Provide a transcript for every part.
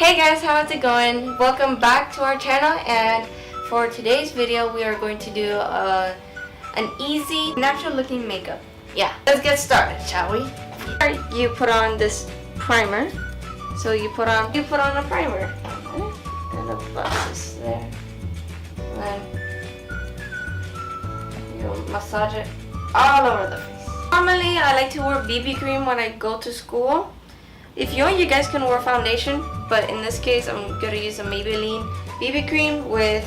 Hey guys, how's it going? Welcome back to our channel, and for today's video we are going to do an easy natural looking makeup. Yeah, let's get started, shall we? You put on this primer. So you put on a primer. Okay? And the blush is there. And then you massage it all over the face. Normally I like to wear BB cream when I go to school. If you want, you guys can wear foundation, but in this case I'm going to use a Maybelline BB cream with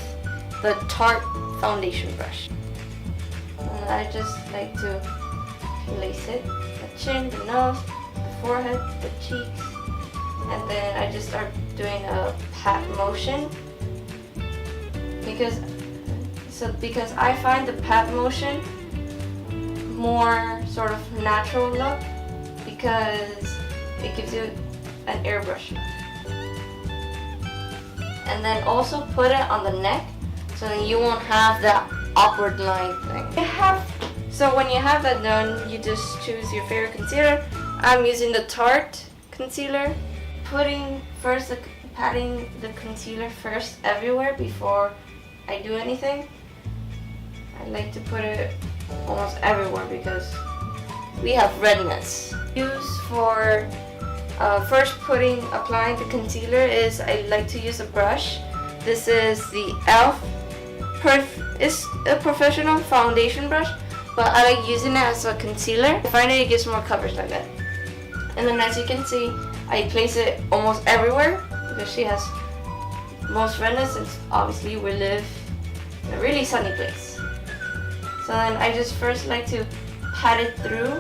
the Tarte foundation brush. And I just like to place it, the chin, the nose, the forehead, the cheeks, and then I just start doing a pat motion because I find the pat motion more sort of natural look because it gives you an airbrush look. And then also put it on the neck so then you won't have that awkward line thing. So when you have that done, you just choose your favorite concealer. I'm using the Tarte concealer. Patting the concealer first everywhere before I do anything. I like to put it almost everywhere because we have redness. Use for first applying the concealer is I like to use a brush. This is the e.l.f. It's a professional foundation brush, but I like using it as a concealer. I find it gives more coverage like that. And then as you can see, I place it almost everywhere because she has most redness, and obviously we live in a really sunny place. So then I just first like to pat it through,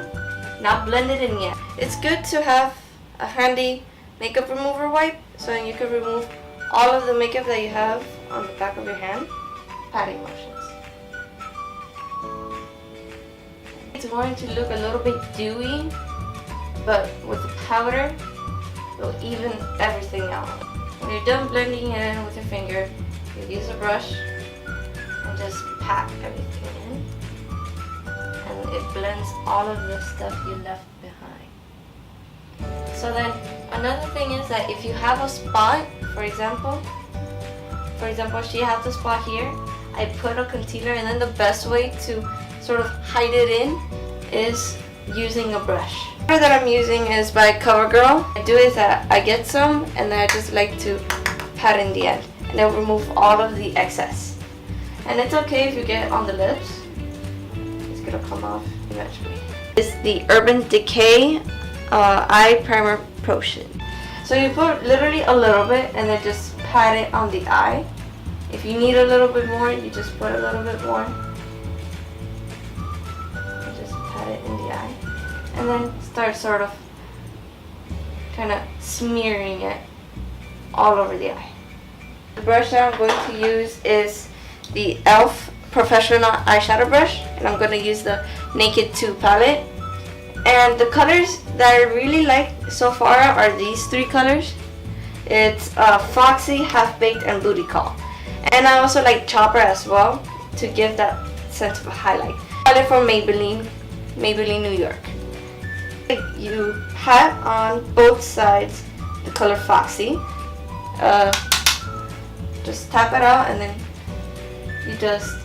not blend it in yet. It's good to have a handy makeup remover wipe so then you can remove all of the makeup that you have on the back of your hand. Patting motions. It's going to look a little bit dewy, but with the powder it'll even everything out. When you're done blending it in with your finger, you use a brush and just pat everything in, and it blends all of the stuff you left behind. So then another thing is that if you have a spot, for example she has the spot here, I put a concealer, and then the best way to sort of hide it in is using a brush. The color that I'm using is by CoverGirl. What I do is that I get some and then I just like to pat in the end, and it'll remove all of the excess. And it's okay if you get it on the lips. It's gonna come off eventually. It's the Urban Decay Eye Primer Potion. So you put literally a little bit and then just pat it on the eye. If you need a little bit more, you just put a little bit more. And just pat it in the eye. And then start sort of kind of smearing it all over the eye. The brush that I'm going to use is the e.l.f. Professional Eyeshadow Brush, and I'm going to use the Naked 2 palette. And the colors that I really like so far are these three colors. It's Foxy, Half Baked, and Booty Call. And I also like Chopper as well to give that sense of a highlight. Palette from Maybelline New York. You pat on both sides the color Foxy. Just tap it out, and then you just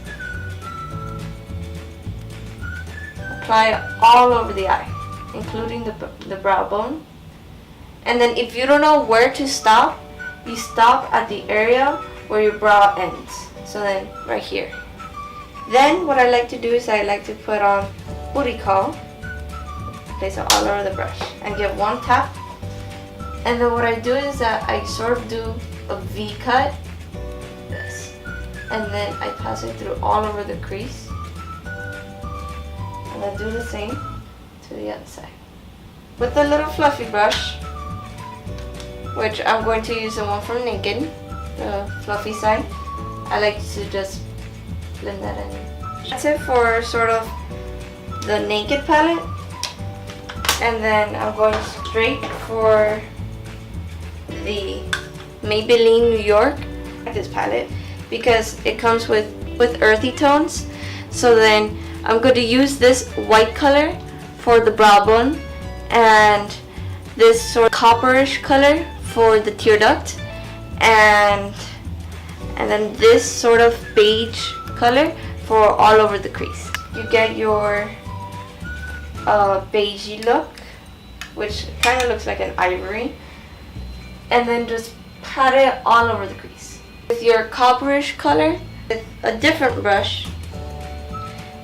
apply it all over the eye, including the brow bone. And then if you don't know where to stop, you stop at the area where your brow ends. So then right here. Then what I like to do is I like to put on Booty Call, place it all over the brush, and give one tap. And then what I do is that I sort of do a V cut, this, and then I pass it through all over the crease. And then do the same to the other side. With the little fluffy brush, which I'm going to use the one from Naked, the fluffy side, I like to just blend that in. That's it for sort of the Naked palette. And then I'm going straight for the Maybelline New York. I like this palette because it comes with earthy tones. So then I'm going to use this white color for the brow bone and this sort of copperish color for the tear duct, and then this sort of beige color for all over the crease. You get your beigey look, which kind of looks like an ivory, and then just pat it all over the crease. With your copperish color, with a different brush,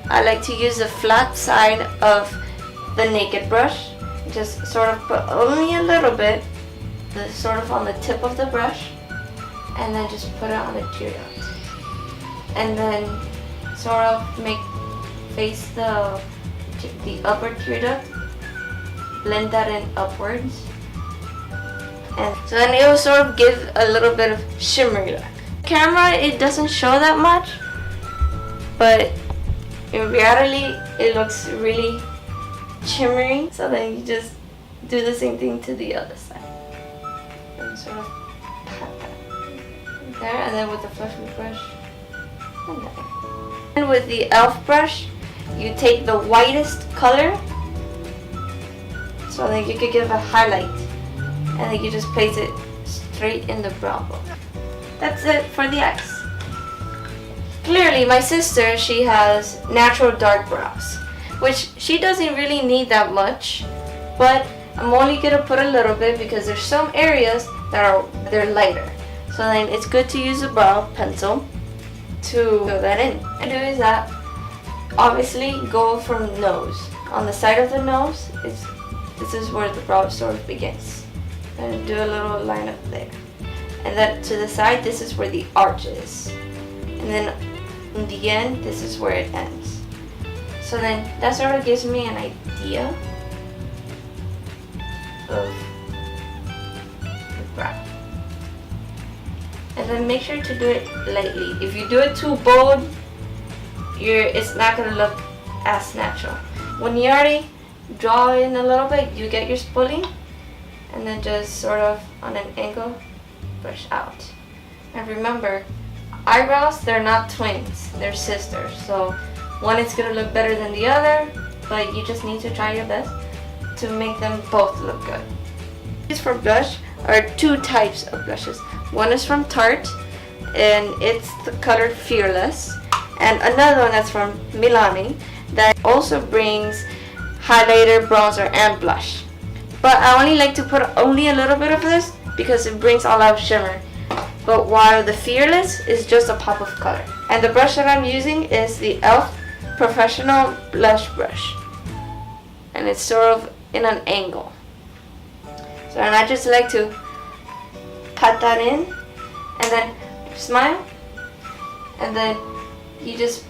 I like to use the flat side of the naked brush. Just sort of put only a little bit, sort of on the tip of the brush, and then just put it on the tear duct. And then sort of face the upper tear duct, blend that in upwards. And so then it will sort of give a little bit of shimmery look. Camera, it doesn't show that much, but in reality it looks really shimmery. So then you just do the same thing to the other side and sort of pat that there, and then with the fluffy brush and there. And with the e.l.f. brush, you take the whitest color, so then you could give a highlight, and then you just place it straight in the brow bone. That's it for the eyes. Clearly, my sister, she has natural dark brows, which she doesn't really need that much, but I'm only gonna put a little bit because there's some areas they're lighter. So then it's good to use a brow pencil to fill that in. And do is that, obviously go from nose. On the side of the nose, this is where the brow sort of begins. And do a little line up there. And then to the side, this is where the arch is. And then in the end, this is where it ends. So then that sort of gives me an idea of the brow. And then make sure to do it lightly. If you do it too bold, it's not gonna look as natural. When you already draw in a little bit, you get your spoolie, and then just sort of on an angle, brush out. And remember, eyebrows, they're not twins, they're sisters. So one is gonna look better than the other, but you just need to try your best to make them both look good. These for blush are two types of blushes. One is from Tarte, and it's the color Fearless, and another one that's from Milani that also brings highlighter, bronzer, and blush. But I only like to put only a little bit of this because it brings all out shimmer. But while the Fearless is just a pop of color. And the brush that I'm using is the e.l.f. Professional Blush Brush. And it's sort of in an angle. So and I just like to pat that in and then smile, and then you just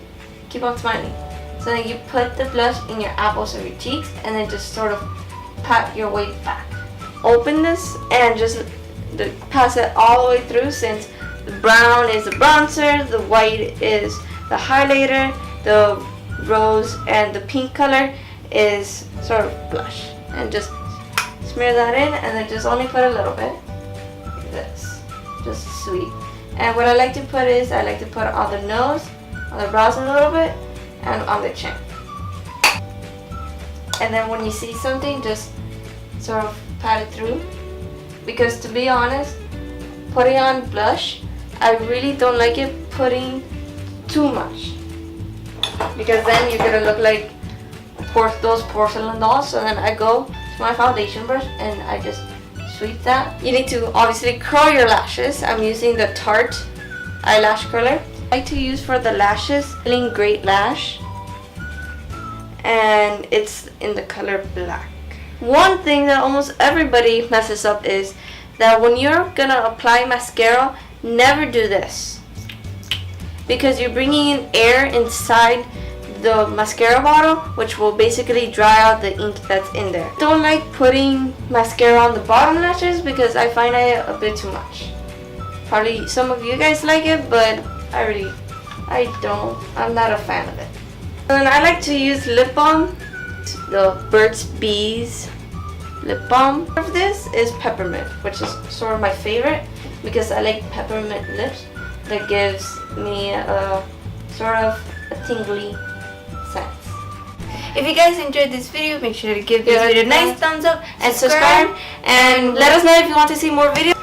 keep on smiling. So then you put the blush in your apples of your cheeks and then just sort of pat your way back. Open this and just pass it all the way through, since the brown is the bronzer, the white is the highlighter, the rose and the pink color is sort of blush. And just smear that in and then just only put a little bit. Like this. Just sweet. And what I like to put is, I like to put on the nose, on the brows a little bit, and on the chin. And then when you see something, just sort of pat it through. Because to be honest, putting on blush, I really don't like it putting too much. Because then you're gonna look like those porcelain dolls. So then I go to my foundation brush and I just sweep that. You need to obviously curl your lashes. I'm using the Tarte eyelash curler. I like to use for the lashes Feeling Great Lash, and it's in the color black. One thing that almost everybody messes up is that when you're gonna apply mascara, never do this, because you're bringing in air inside the mascara bottle, which will basically dry out the ink that's in there. Don't like putting mascara on the bottom lashes because I find it a bit too much. Probably some of you guys like it, but I don't. I'm not a fan of it. And I like to use lip balm, the Burt's Bees lip balm. Of this is peppermint, which is sort of my favorite because I like peppermint lips. That gives me a sort of a tingly sense. If you guys enjoyed this video, make sure to give this Yeah, video a nice thumbs up and subscribe. And let us know if you want to see more videos.